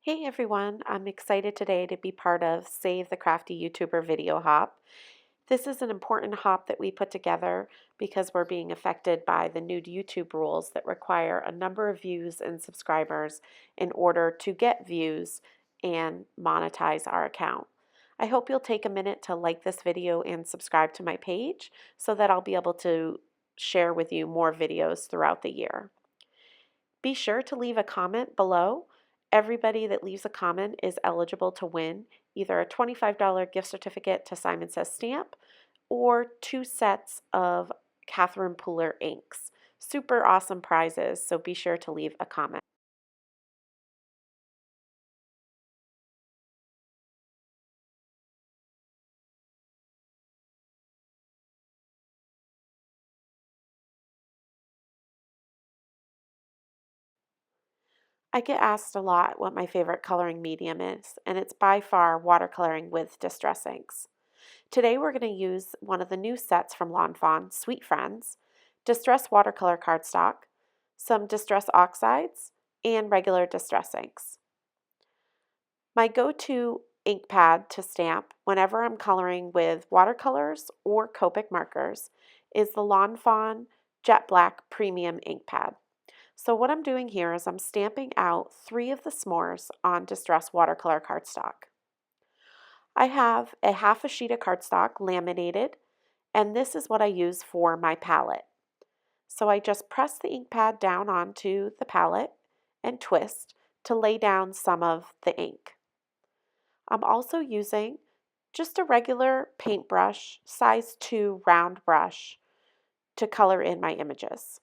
Hey everyone, I'm excited today to be part of Save the Crafty YouTuber video hop. This is an important hop that we put together because we're being affected by the new YouTube rules that require a number of views and subscribers in order to get views and monetize our account. I hope you'll take a minute to like this video and subscribe to my page so that I'll be able to share with you more videos throughout the year. Be sure to leave a comment below. Everybody that leaves a comment is eligible to win either a $25 gift certificate to Simon Says Stamp or 2 sets of Catherine Pooler inks. Super awesome prizes, so be sure to leave a comment. I get asked a lot what my favorite coloring medium is, and it's by far watercoloring with distress inks. Today we're going to use one of the new sets from Lawn Fawn, Sweet Friends, Distress Watercolor Cardstock, some Distress Oxides, and regular Distress inks. My go-to ink pad to stamp whenever I'm coloring with watercolors or Copic markers is the Lawn Fawn Jet Black Premium ink pad. So what I'm doing here is I'm stamping out 3 of the s'mores on Distress Watercolor Cardstock. I have a half a sheet of cardstock laminated, and this is what I use for my palette. So I just press the ink pad down onto the palette and twist to lay down some of the ink. I'm also using just a regular paintbrush, size 2 round brush to color in my images.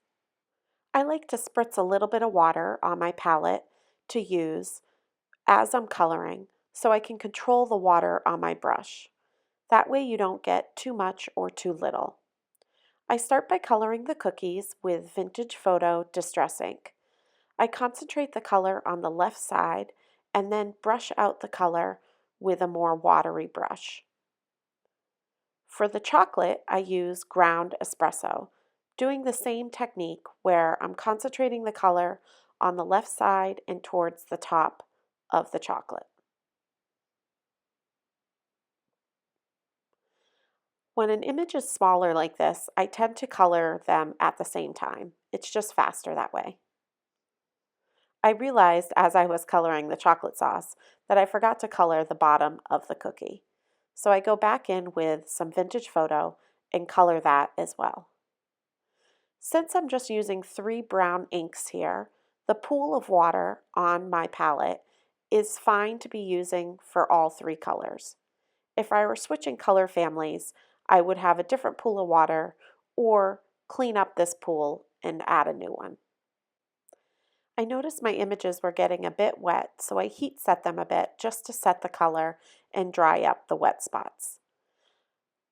I like to spritz a little bit of water on my palette to use as I'm coloring so I can control the water on my brush. That way you don't get too much or too little. I start by coloring the cookies with Vintage Photo Distress ink. I concentrate the color on the left side and then brush out the color with a more watery brush. For the chocolate, I use ground espresso, doing the same technique where I'm concentrating the color on the left side and towards the top of the chocolate. When an image is smaller like this, I tend to color them at the same time. It's just faster that way. I realized as I was coloring the chocolate sauce that I forgot to color the bottom of the cookie. So I go back in with some Vintage Photo and color that as well. Since I'm just using 3 brown inks here, the pool of water on my palette is fine to be using for all 3 colors. If I were switching color families, I would have a different pool of water or clean up this pool and add a new one. I noticed my images were getting a bit wet, so I heat set them a bit just to set the color and dry up the wet spots.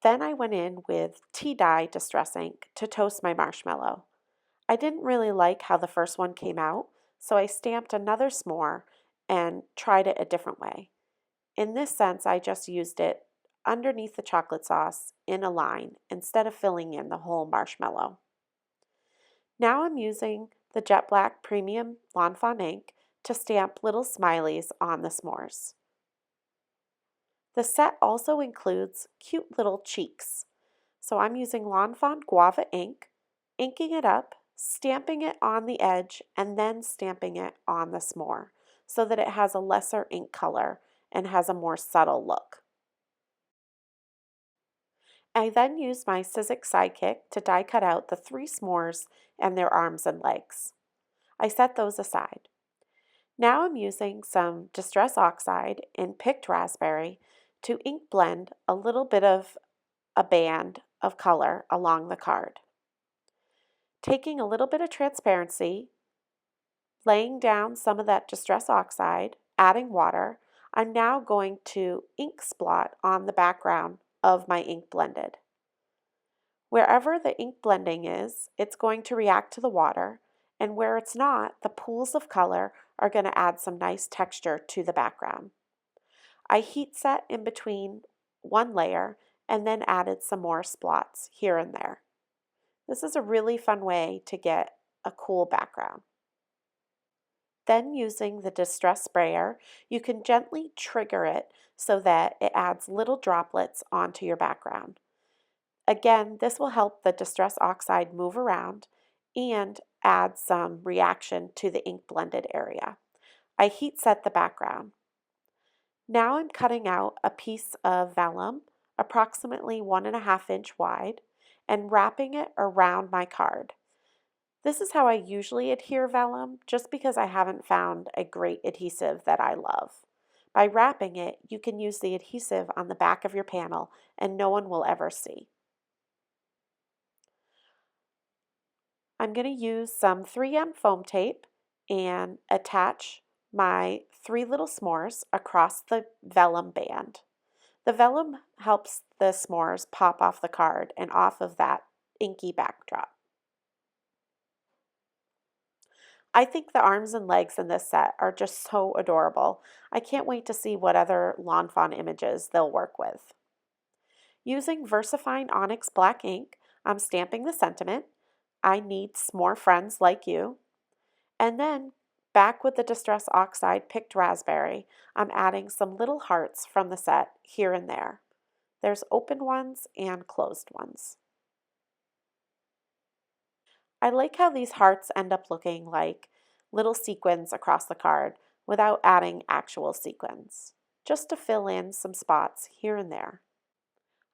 Then I went in with tea dye distress ink to toast my marshmallow. I didn't really like how the first one came out, so I stamped another s'more and tried it a different way. In this sense, I just used it underneath the chocolate sauce in a line instead of filling in the whole marshmallow. Now I'm using the Jet Black Premium Lawn Fawn ink to stamp little smileys on the s'mores. The set also includes cute little cheeks. So I'm using Lawn Fawn Guava ink, inking it up, stamping it on the edge, and then stamping it on the s'more so that it has a lesser ink color and has a more subtle look. I then used my Sizzix Sidekick to die cut out the 3 s'mores and their arms and legs. I set those aside. Now I'm using some Distress Oxide in Picked Raspberry to ink blend a little bit of a band of color along the card. Taking a little bit of transparency, laying down some of that Distress Oxide, adding water, I'm now going to ink splot on the background of my ink blended. Wherever the ink blending is, it's going to react to the water, and where it's not, the pools of color are going to add some nice texture to the background. I heat set in between one layer and then added some more splots here and there. This is a really fun way to get a cool background. Then using the distress sprayer, you can gently trigger it so that it adds little droplets onto your background. Again, this will help the distress oxide move around and add some reaction to the ink blended area. I heat set the background. Now I'm cutting out a piece of vellum, approximately 1.5 inch wide, and wrapping it around my card. This is how I usually adhere vellum, just because I haven't found a great adhesive that I love. By wrapping it, you can use the adhesive on the back of your panel and no one will ever see. I'm going to use some 3M foam tape and attach my 3 little s'mores across the vellum band. The vellum helps the s'mores pop off the card and off of that inky backdrop. I think the arms and legs in this set are just so adorable. I can't wait to see what other Lawn Fawn images they'll work with. Using VersaFine Onyx Black ink, I'm stamping the sentiment, "I need s'more friends like you." And then, back with the Distress Oxide picked raspberry, I'm adding some little hearts from the set here and there. There's open ones and closed ones. I like how these hearts end up looking like little sequins across the card without adding actual sequins, just to fill in some spots here and there.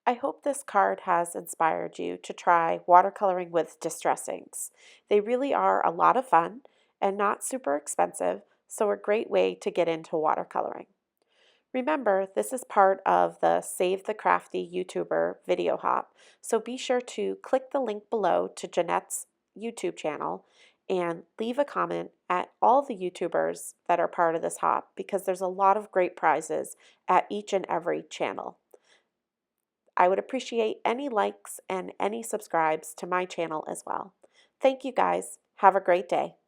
I hope this card has inspired you to try watercoloring with distress inks. They really are a lot of fun and not super expensive, so a great way to get into watercoloring. Remember, this is part of the Save the Crafty YouTuber video hop, so be sure to click the link below to Jeanette's YouTube channel and leave a comment at all the YouTubers that are part of this hop because there's a lot of great prizes at each and every channel. I would appreciate any likes and any subscribes to my channel as well. Thank you guys. Have a great day.